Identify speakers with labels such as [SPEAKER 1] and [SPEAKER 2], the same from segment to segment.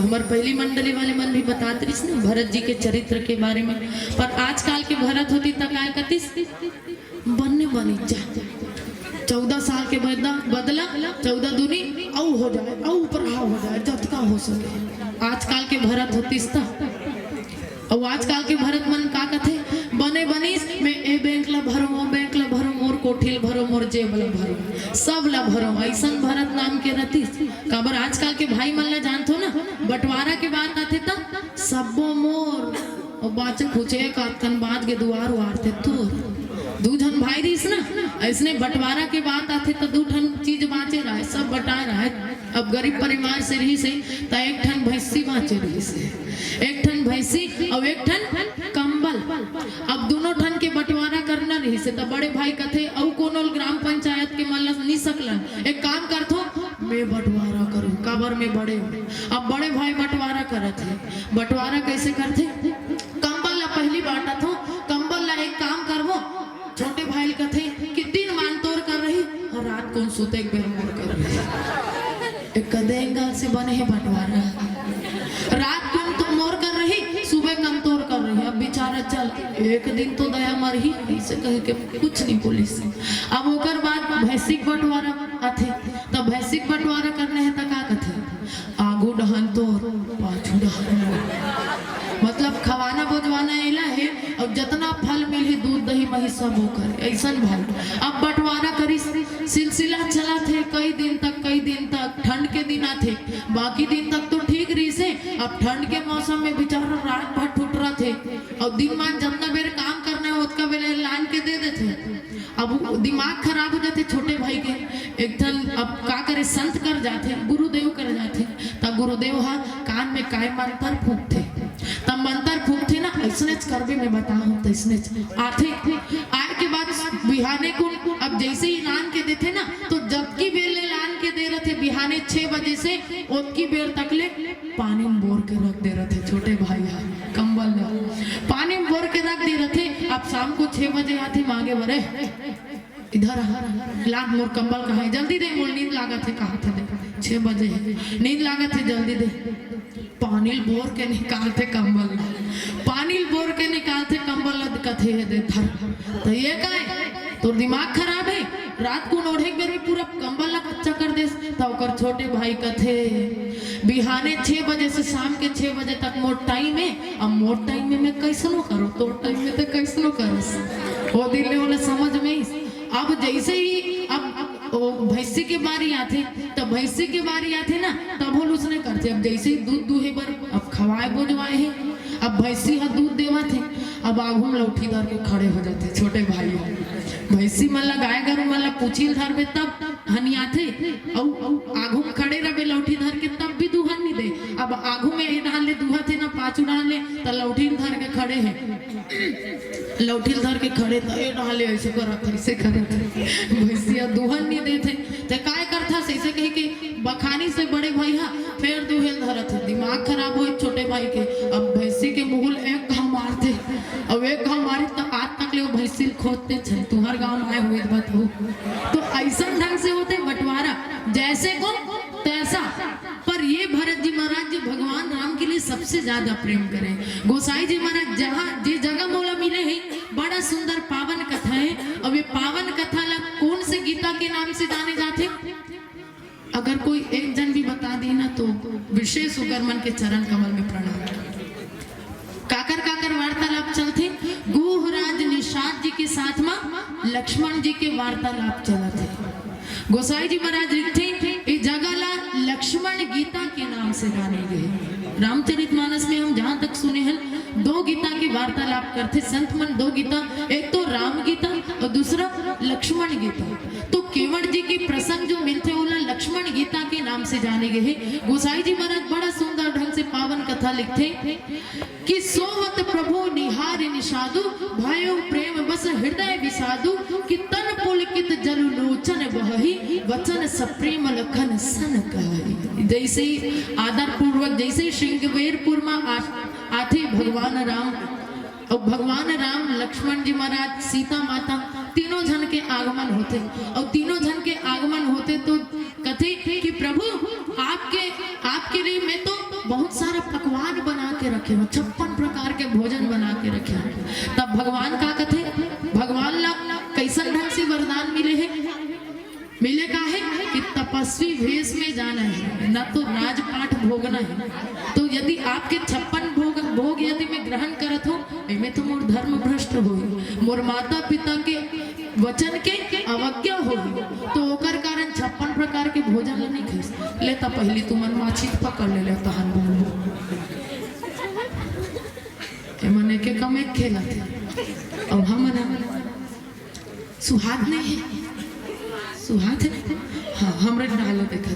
[SPEAKER 1] हमार पहली मंडली वाले मन भी बताते रही ना भरत जी के चरित्र के बारे में। पर आजकल के भरत होती तक आए कतिस बनने बनी जा 14 साल के बदला 14 दूनी औ हो जाए औ ऊपर हो जाए जतका हो सके। आजकल के भरत होतीस था और आजकल के भरत मन का कथे बने बनीस में ए बैंक ला भरो ओ बैंक ला भरो मोर कोठिल भरो मोर जेब ला भरो सब ला भरो ऐसन भरत नाम के रतीस। काबर आजकल के भाई मन ला जानथो ना बंटवारा के बात आथे ता सबो मोर और बाचे खुचे कातन बात के दुआर वारते तोर दू धन भाई रहीस ना ऐसने बंटवारा के बात आथे तो दू ठन चीज बाचे रहा सब बटा रहा। अब गरीब परिवार से रही से ता एक ठन भैंसी बाचे रही से एक ठन भैंसी और एक ठन कंबल। अब दोनों ठन के बंटवारा करना रही से तो बड़े भाई कथे औ कोनो ग्राम पंचायत के मन नहीं सकलन एक काम करथो मैं बंटवारा करूं काबर में बड़े अब बड़े भाई बंटवारा करत है। बंटवारा कैसे करते कंबल ला पहली बांटा थो कंबल ला एक काम करवो छोटे भाई कथे कि दिन मान तोड़ कर रही और रात कौन सोते एक बेर मोर कर रही एक कदेंगा से बने है बंटवारा रात को तो मोर कर रही सुबह कम तोड़ कर रही। अब बेचारा चल एक दिन तो दया मर ही इसे कह के कुछ नहीं पुलिस। अब ओकर बाद भैंसी बंटवारा आथे तो तब भैंसी बंटवारा करने है तो का कथे आगू डहन तो पाछू डहन, मतलब खवाना बोझवाना एला है और जितना फल मिली दूध दही मही सब वो करे ऐसा भाई। अब बंटवारा करी सिलसिला चला थे कई दिन तक ठंड के दिन आते, बाकी दिन तक तो ठीक रही से। अब ठंड के मौसम में बेचारा रात भर ठुट रहा थे और दिन मान जितना बेर काम करना है उतना बेर लान के दे देते। अब दिमाग खराब हो जाते छोटे भाई के एक ठन, अब का करे संत कर जाते गुरुदेव कर जाते, तब गुरुदेव हा कान में काय मंत्र फूकते, तब मंत्र फूकते ना ऐसने करबे में बताऊं तो ऐसने आते आए के बाद बिहाने को अब जैसे ही लान के देते ना तो जबकि बेर ले लान के दे रहे थे बिहाने 6 बजे से उतकी बेर तक ले पानी में बोर के रख दे रहे थे छोटे भाई कंबल में पानी में बोर के रख दे रहे थे। अब शाम को 6 बजे आते मांगे बरे इधर लाग मोर कंबल कहाँ है, जल्दी दे मोर नींद लागत है, कहा थे दे 6 बजे नींद लागत है जल्दी दे। पानी बोर के निकालते कंबल, पानी बोर के निकालते कंबल कथे है दे थर, तो ये का है तो दिमाग खराब है। रात को ओढ़े बेर में पूरा कंबल ला कच्चा कर दे, तो छोटे भाई कथे बिहाने 6 बजे से शाम के 6 बजे तक मोर टाइम है। अब मोर टाइम में मैं कैसनो करो, तो टाइम में तो कैसनो करो वो दिन में समझ में। अब जैसे ही अब भैंसी के बारी आते तब भैंसी के बारी आते ना तब हम उसने करते। अब जैसे ही दूध दूहे बर अब खवाए बोझवाए हैं, अब भैंसी हा दूध देवा थे, अब आगू में लौठी धर के खड़े हो जाते छोटे भाई। भैंसी मन ला गाय गरू मन ला पूछिल धर बे तब हनिया थे और आगू में खड़े रहे लौठी धर के तब भी दूहन नहीं दे। अब आगू में ये डाल ले दूहा थे ना पाछू डाल ले तो लौठी धर के खड़े हैं, लौठी धर के खड़े तो ये डाले ऐसे करत ऐसे करत भैंसिया दूहन नहीं देते ते काय करता ऐसे कही कि बखानी से बड़े भाई हा फिर दूहेल धरत है। दिमाग खराब हो छोटे भाई के। अब भैंसी के मुहल एक घाव मारते, अब एक घाव मारे तो आज तक ले वो भैंसी खोदते छे तुम्हार गांव में आए हुए बात हो। तो ऐसा ढंग से होते बंटवारा जैसे को तैसा। पर ये भरत जी महाराज जी भगवान राम के लिए सबसे ज्यादा प्रेम करें। गोसाई जी महाराज जहाँ जिस जगह मोला मिले हैं बड़ा सुंदर पावन कथा है। अब ये पावन कथा ला कौन से गीता के नाम से जाने जाते, अगर कोई एक जन भी बता दे ना तो विशेष होकर मन के चरण कमल में प्रणाम। काकर वार्तालाप चलते गुहराज निषाद जी के साथ में लक्ष्मण जी के वार्तालाप चलते। गोसाई जी महाराज लिखते इस जगह ला लक्ष्मण गीता के नाम से जाने गए। रामचरितमानस में हम जहाँ तक सुने हैं 2 गीता की वार्तालाप करते संत मन। 2 गीता, एक तो राम गीता और दूसरा लक्ष्मण गीता। तो केवट जी के प्रसंग जो मिलते वो लक्ष्मण गीता के नाम से जाने गए हैं। गोसाई जी महाराज बड़ा सुंदर ढंग से पावन कथा लिखते कि सोवत प्रभु निहार निषादु भयो प्रेम बस हृदय विषादु कि तन पुलकित जल लोचन बहहि वचन सप्रेम लखन सन कहहि। जैसे आदर पूर्वक जैसे श्रृंगवेरपुर में आते भगवान राम और भगवान राम लक्ष्मण जी महाराज सीता माता तीनों जन के आगमन होते और तीनों जन के आगमन होते तो कथे कि प्रभु आपके लिए मैं तो बहुत सारा पकवान बना के रखे हूँ, 56 प्रकार के भोजन बना के रखे हूँ। तब भगवान का कथे भगवान ला कैसा ढंग से वरदान मिले का है कि तपस्वी वेश में जाना है न तो राजपाट भोगना है। तो यदि आपके 56 भोग यदि मैं ग्रहण करत हो मैं तो मोर धर्म भ्रष्ट हो, मोर माता पिता के वचन के अवज्ञा हो, तो ओकर कारण 56 प्रकार के भोजन नहीं खाई लेता। पहली तुमन माछी पकड़ ले लेता हन बोल मने के कम एक खेला थे और हम सुहाग नहीं है सुहाग है हाँ हमरे डालो देखा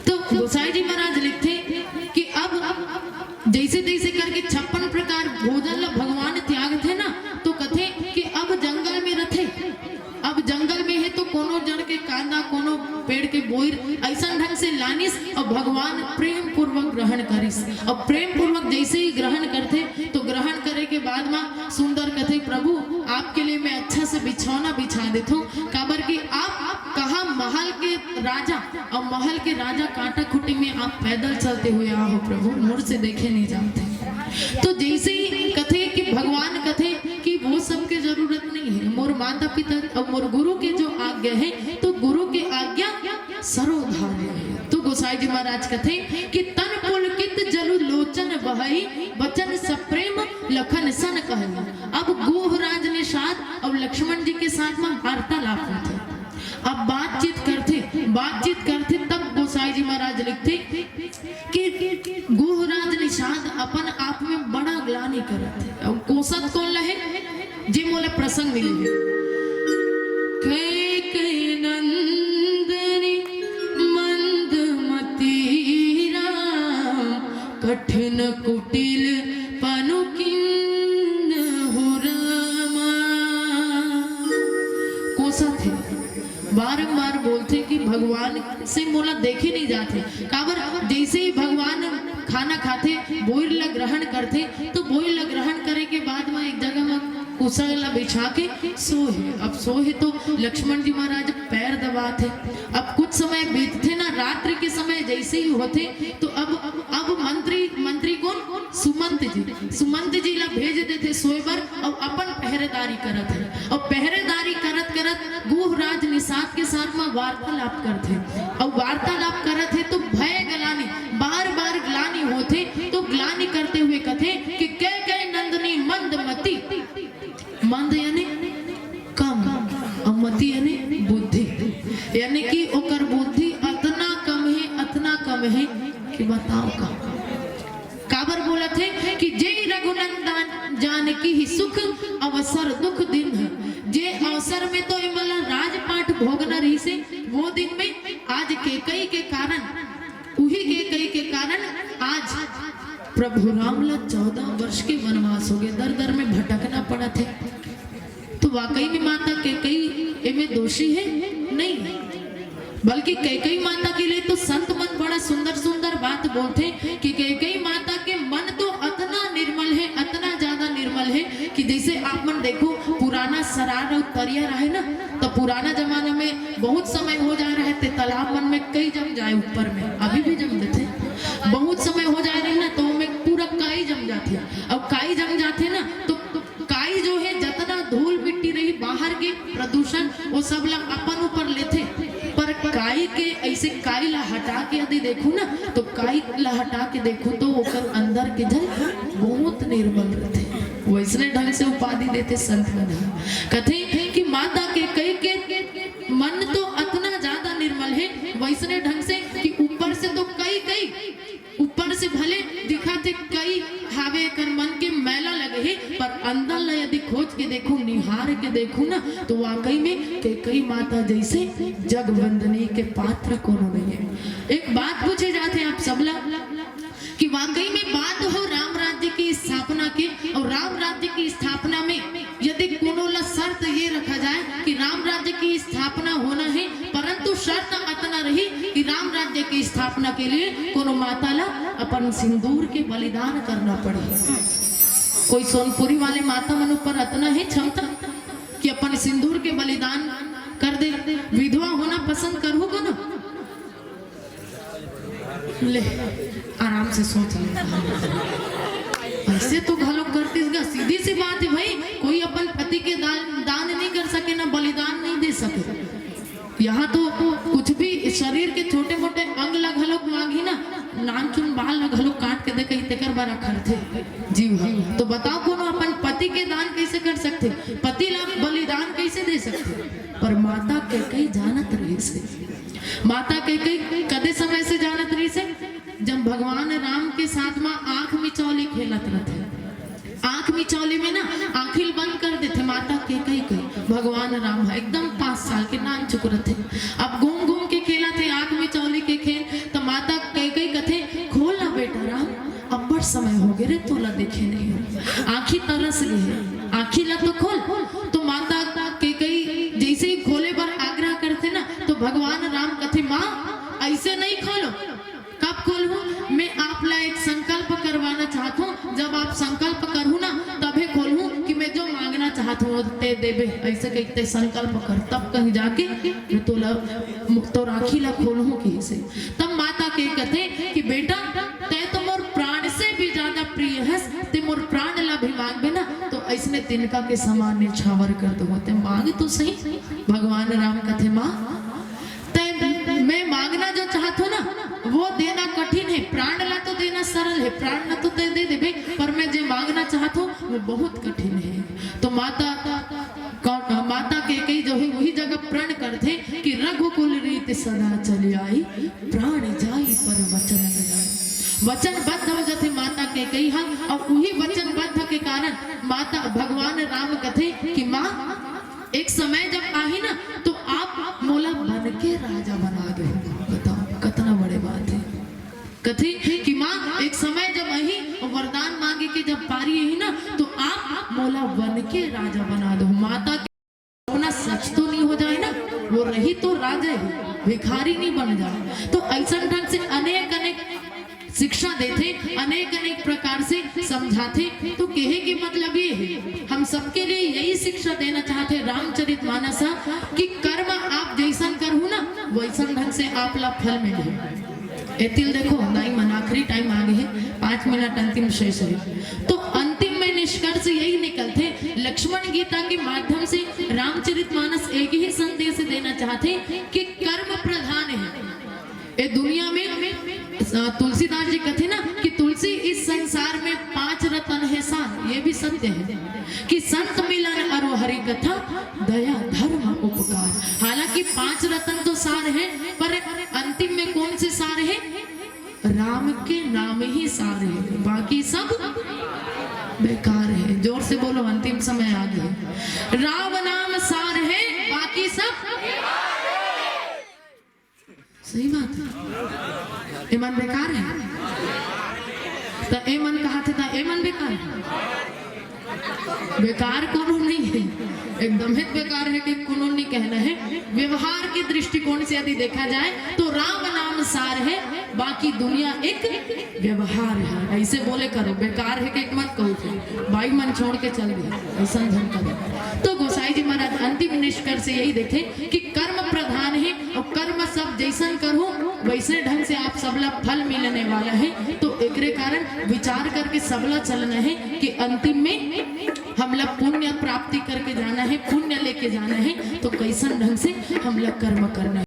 [SPEAKER 1] तो गोसाई जी महाराज लिखते कि अब जैसे तैसे करके 56 प्रकार भोजन ला भगवान त्याग थे ना तो कथे कि अब जंगल में रथे, अब जंगल में है तो कोनो जड़ के कांदा कोनो पेड़ के बोर ऐसा ढंग से लानिस और भगवान प्रेम पूर्वक ग्रहण करिस। और प्रेम पूर्वक जैसे ही ग्रहण करते तो ग्रहण करे के बाद में सुंदर कथे प्रभु आपके लिए मैं अच्छा से बिछौना बिछा देता हूँ। काबर की आप कहा महल के राजा और महल के राजा कांटा खुटी में आप पैदल चलते हुए आओ प्रभु, मुड़ से देखे नहीं जाते। तो जैसे ही कथे कि भगवान कथे कि वो सबके जरूरत नहीं है, मोर माता पिता और मोर गुरु के जो आज्ञा है तो गुरु के आज्ञा सरोधार्य। तो गोसाई जी महाराज कथे कि तन पुलकित जलु लोचन बहई वचन सप्रेम लखन सन कहई। अब गोहराज निषाद और लक्ष्मण जी के साथ में वार्तालाप होते, अब बातचीत करते तब गोसाई जी महाराज लिखते कि गोहराज निषाद अपन आप में बड़ा ग्लानि करते। और कोसत कौन लहे जे मोला प्रसंग मिले कई नंदनी मंदमती कठिन कुटिल पनुकिन हुरमा। कोसत है बारंबार बोलते कि भगवान से मोला देखे नहीं जाते। काबर जैसे ही भगवान खाना खाते बोइला ग्रहण करते, तो बोइला ग्रहण करे के बाद में एक जगह में कुशला बिछा के सोहे। अब सोहे तो लक्ष्मण जी महाराज पैर दबाते। अब कुछ समय बीतते ना, रात्रि के समय जैसे ही होते तो अब मंत्री कौन, सुमंत जी ला भेज देते सोएबर और अपन पहरेदारी करत है। और पहरेदारी करत गुहराज निषाद के साथ में वार्तालाप करते। और वार्तालाप करत है तो भय ग्लानि बार ग्लानि होते। तो ग्लानि करते हुए कथे कि कह नंदनी मंदमती, मंद यानी कम और मति यानी बुद्धि, यानी कि ओकर बुद्धि अतना कम है कि बताओ का। काबर बोला थे कि जे रघुनंदन जानकी ही सुख अवसर दुख दिन है। जे अवसर में तो इमला राजपाट भोगना रही से, वो दिन में आज केकई के कारण आज प्रभु राम ला 14 वर्ष के वनवास हो गए, दर में भटकना पड़ा थे। तो वाकई में माता कैकेयी इनमें दोषी है नहीं, बल्कि कैकेयी माता के लिए तो संत मन बड़ा सुंदर बात बोलते कि कैकेयी माता के मन तो अतना निर्मल है, अतना ज्यादा निर्मल है कि जैसे आप मन देखो पुराना सरार और तरिया रहे ना, तो पुराना जमाना में बहुत समय हो जा रहे थे तालाब मन में कई जम जाए, ऊपर में अभी भी जम देते, बहुत समय हो जा रहे ना तो में पूरा काई जम जाते। अब काई जम जाते ना तो काई जो है जितना धूल मिट्टी रही बाहर के प्रदूषण वो सब लोग अपन ऊपर लेते। पर काई के ऐसे काई ला हटा के यदि देखो ना तो काई ला हटा के देखो तो ओकर अंदर के जल बहुत निर्मल रहते। वैसने ढंग से उपाधि देते संत मन कथे कि माता के कई के मन तो अतना ज्यादा निर्मल है, वैसने ढंग से कि ऊपर से तो कई ऊपर से भले दिखाते कई हावे कर मन के मैला लगे है, पर अंदर ला यदि खोज के देखो निहार के देखो ना तो वाकई में कई माता जैसे जग वंदनी के पात्र कोनो नहीं है। एक बात पूछे जाते आप सबला कि वाकई में बात हो राम राज्य की स्थापना की, और राम राज्य की स्थापना में यदि कोनो ला शर्त ये रखा जाए कि राम राज्य की स्थापना होना है, परंतु शर्त अतना रही कि राम राज्य की स्थापना के लिए कोनो माता ला अपन सिंदूर के बलिदान करना पड़े। कोई सोनपुरी वाले माता मन ऊपर अतना है क्षमता कि अपन सिंदूर के बलिदान कर दे। विधवा होना पसंद करोगे ना, ले आराम से सोच ले, ऐसे तो घलो करती है। सीधी सी बात है भाई, कोई अपन पति के दान नहीं कर सके ना बलिदान नहीं दे सके। यहाँ तो कुछ भी शरीर के छोटे मोटे अंग लग हलो मांगी ना, नान चुन बाल लग हलो काट के दे कहीं तेकर बार थे जी हाँ। तो बताओ कोनो अपन पति के दान कैसे कर सकते, पति ला बलिदान कैसे दे सकते। पर माता के कई जानत रही से, माता के कई कदे समय से जानत रही से, जब भगवान राम के साथ में आंख मिचौली खेलत रहते। आंख मिचौली में ना आंखिल बंद कर देते माता के कई भगवान राम है एकदम 5 साल के नाम चुक रहे थे। अब घूम के खेला थे आंख मिचौली के खेल, तो माता कई कथे खोल ना बेटा राम, अब बड़ समय हो गए रे तोला देखे नहीं हो, आंखी तरस गई, आंखी ला तो खोल। तो माता के कई जैसे ही खोले पर आग्रह करते ना तो भगवान राम कथे माँ ऐसे नहीं खोलो। कब खोलूं? मैं आप ला एक संकल्प करवाना चाहता हूँ, जब आप संकल्प करूँ ना तभी खोलूं कि मैं जो मांगना चाहता हूँ ते देवे, ऐसे कहते संकल्प कर, तब कहीं जाके मैं तो राखी ला खोलूं की से। तब माता के कहते कि बेटा ते तो मोर प्राण से भी ज्यादा प्रिय है, ते मोर प्राण ला भी मांगे ना तो ऐसने तिनका के समान निछावर कर दो, ते मांगे तो सही। भगवान राम कहते माँ मांगना जो चाहते हो ना वो देना कठिन है, प्राण ला तो देना सरल है, प्राण ला तो दे देबे, पर मैं जो मांगना चाहते हो वो बहुत कठिन है। तो माता के कई जो है वही जगह प्रण करते कि रघुकुल रीत सदा चली आई, प्राण जाई पर वचन न जाई। वचनबद्ध हो जाते माता के कई हल, और वही वचनबद्ध के कारण माता भगवान राम कथे कि माँ एक समय जब आई ना तो आप मोला बन के राजा बना दो। बताओ कितना बड़े बात है। कथे कि माँ एक समय जब आई और वरदान मांगे के जब पारी है ना तो आप मोला बन के राजा बना दो। माता के अपना सच तो नहीं हो जाए ना, वो रही तो राजा है, भिखारी नहीं बन जाए। तो ऐसा ढंग से अनेक अनेक शिक्षा देते, अनेक अनेक प्रकार से समझाते। तो कहे के मतलब ये है हम सबके लिए यही शिक्षा देना चाहते रामचरितमानस कि कर्म आप जैसा करू ना वैसा ढंग से आप ला फल मिले। एतिल देखो दाई मन आखिरी टाइम आ गए है, 5 मिनट अंतिम शेष है। तो अंतिम में निष्कर्ष यही निकलते, लक्ष्मण गीता के माध्यम से रामचरितमानस एक ही संदेश देना चाहते कि कर्म प्रधान है। ये दुनिया में तुलसीदास जी कहते ना कि तुलसी इस संसार में 5 रत्न है सार, ये भी सत्य है कि संत मिलन और हरि कथा दया धर्म उपकार। हालांकि 5 रत्न तो सार है, पर अंतिम में कौन से सार है? राम के नाम ही सार है, बाकी सब बेकार है। जोर से बोलो, अंतिम समय आ गया। राम नाम सार है, बाकी सब सही बात है। ए मन बेकार है तो ए मन कहा था ए मन बेकार है, बेकार कोनो नहीं है, एकदम ही बेकार है कि कोनो नहीं कहना है। व्यवहार के दृष्टिकोण से यदि देखा जाए तो राम नाम सार है, बाकी दुनिया एक व्यवहार है। ऐसे बोले करो, बेकार है कि मत कहो, भाई मन छोड़ के चल गया, ऐसा धन करो। तो गोसाई जी महाराज अंतिम निष्कर्ष यही देखे कि कर्म प्रधान है और कर्म सब जैसन करो वैसे ढंग से आप सबला फल मिलने वाला है। तो एक कारण विचार करके सबला चलना है कि अंतिम में हम लोग पुण्य प्राप्ति करके जाना है, पुण्य लेके जाना है। तो कैसन ढंग से हम लोग कर्म करना है।